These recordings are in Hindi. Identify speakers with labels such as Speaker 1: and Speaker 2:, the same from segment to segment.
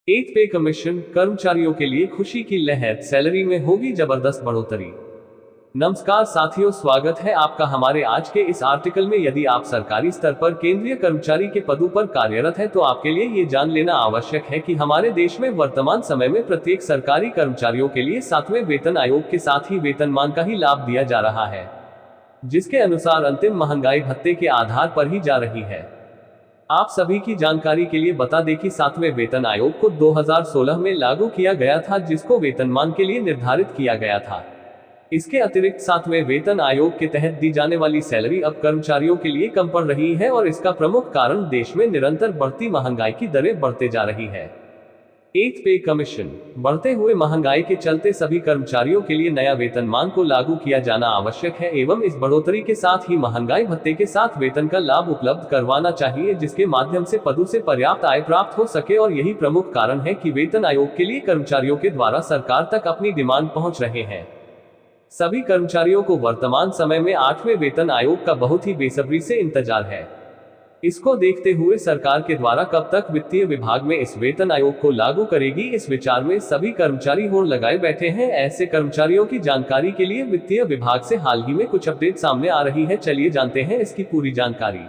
Speaker 1: एथ पे कमीशन, कर्मचारियों के लिए खुशी की लहर, सैलरी में होगी जबरदस्त बढ़ोतरी। नमस्कार साथियों, स्वागत है आपका हमारे आज के इस आर्टिकल में। यदि आप सरकारी स्तर पर केंद्रीय कर्मचारी के पदों पर कार्यरत हैं तो आपके लिए ये जान लेना आवश्यक है कि हमारे देश में वर्तमान समय में प्रत्येक सरकारी कर्मचारियों के लिए 7वें वेतन आयोग के साथ ही वेतनमान का ही लाभ दिया जा रहा है, जिसके अनुसार अंतिम महंगाई भत्ते के आधार पर ही जा रही है। आप सभी की जानकारी के लिए बता दें कि 7वें वेतन आयोग को 2016 में लागू किया गया था, जिसको वेतनमान के लिए निर्धारित किया गया था। इसके अतिरिक्त 7वें वेतन आयोग के तहत दी जाने वाली सैलरी अब कर्मचारियों के लिए कम पड़ रही है और इसका प्रमुख कारण देश में निरंतर बढ़ती महंगाई की दरें बढ़ते जा रही है। एथ पे कमीशन, बढ़ते हुए महंगाई के चलते सभी कर्मचारियों के लिए नया वेतनमान को लागू किया जाना आवश्यक है एवं इस बढ़ोतरी के साथ ही महंगाई भत्ते के साथ वेतन का लाभ उपलब्ध करवाना चाहिए, जिसके माध्यम से पदों से पर्याप्त आय प्राप्त हो सके। और यही प्रमुख कारण है कि वेतन आयोग के लिए कर्मचारियों के द्वारा सरकार तक अपनी डिमांड पहुंच रहे हैं। सभी कर्मचारियों को वर्तमान समय में 8वें वेतन आयोग का बहुत ही बेसब्री से इंतजार है। इसको देखते हुए सरकार के द्वारा कब तक वित्तीय विभाग में इस वेतन आयोग को लागू करेगी, इस विचार में सभी कर्मचारी होड़ लगाए बैठे हैं। ऐसे कर्मचारियों की जानकारी के लिए वित्तीय विभाग से हाल ही में कुछ अपडेट सामने आ रही है। चलिए जानते हैं इसकी पूरी जानकारी।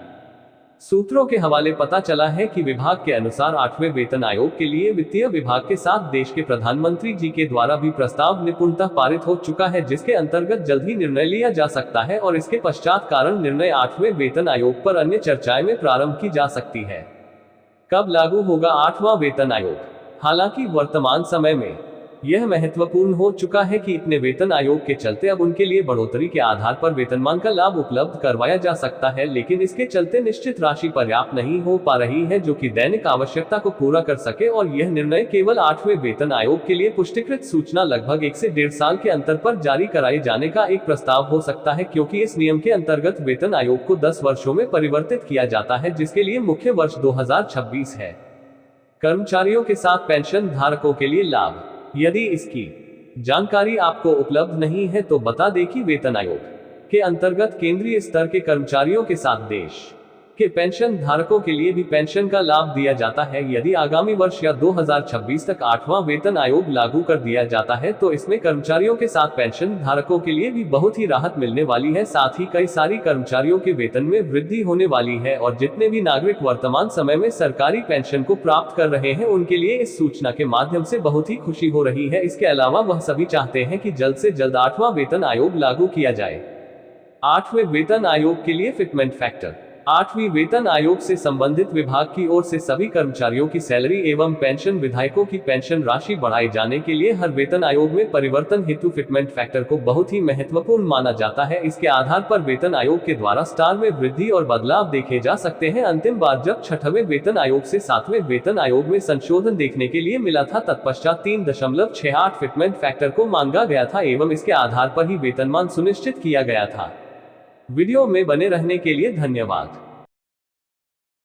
Speaker 1: सूत्रों के हवाले पता चला है कि विभाग के अनुसार 8वें वेतन आयोग के लिए वित्तीय विभाग के साथ देश के प्रधानमंत्री जी के द्वारा भी प्रस्ताव निपुणतः पारित हो चुका है, जिसके अंतर्गत जल्द ही निर्णय लिया जा सकता है और इसके पश्चात कारण निर्णय 8वें वेतन आयोग पर अन्य चर्चाएं में प्रारंभ की जा सकती है। कब लागू होगा 8वां वेतन आयोग? हालांकि वर्तमान समय में यह महत्वपूर्ण हो चुका है कि इतने वेतन आयोग के चलते अब उनके लिए बढ़ोतरी के आधार पर वेतनमान का लाभ उपलब्ध करवाया जा सकता है, लेकिन इसके चलते निश्चित राशि पर्याप्त नहीं हो पा रही है जो कि दैनिक आवश्यकता को पूरा कर सके। और यह निर्णय केवल 8वें वेतन आयोग के लिए पुष्टिकृत सूचना लगभग 1 से 1.5 साल के अंतर पर जारी कराए जाने का एक प्रस्ताव हो सकता है, क्योंकि इस नियम के अंतर्गत वेतन आयोग को 10 वर्षों में परिवर्तित किया जाता है, जिसके लिए मुख्य वर्ष 2026 है। कर्मचारियों के साथ पेंशन धारकों के लिए लाभ, यदि इसकी जानकारी आपको उपलब्ध नहीं है तो बता दें कि वेतन आयोग के अंतर्गत केंद्रीय स्तर के कर्मचारियों के साथ देश के पेंशन धारकों के लिए भी पेंशन का लाभ दिया जाता है। यदि आगामी वर्ष या 2026 तक 8वां वेतन आयोग लागू कर दिया जाता है तो इसमें कर्मचारियों के साथ पेंशन धारकों के लिए भी बहुत ही राहत मिलने वाली है। साथ ही कई सारी कर्मचारियों के वेतन में वृद्धि होने वाली है और जितने भी नागरिक वर्तमान समय में सरकारी पेंशन को प्राप्त कर रहे हैं उनके लिए इस सूचना के माध्यम से बहुत ही खुशी हो रही है। इसके अलावा वह सभी चाहते हैं कि जल्द से जल्द 8वां वेतन आयोग लागू किया जाए। 8वें वेतन आयोग के लिए फिटमेंट फैक्टर, 8वीं वेतन आयोग से संबंधित विभाग की ओर से सभी कर्मचारियों की सैलरी एवं पेंशन विधायकों की पेंशन राशि बढ़ाए जाने के लिए हर वेतन आयोग में परिवर्तन हेतु फिटमेंट फैक्टर को बहुत ही महत्वपूर्ण माना जाता है। इसके आधार पर वेतन आयोग के द्वारा स्टार में वृद्धि और बदलाव देखे जा सकते हैं। अंतिम बार जब 6वें वेतन आयोग से 7वें वेतन आयोग में संशोधन देखने के लिए मिला था, तत्पश्चात 3.68 फिटमेंट फैक्टर को मांगा गया था एवं इसके आधार पर ही वेतनमान सुनिश्चित किया गया था। वीडियो में बने रहने के लिए धन्यवाद।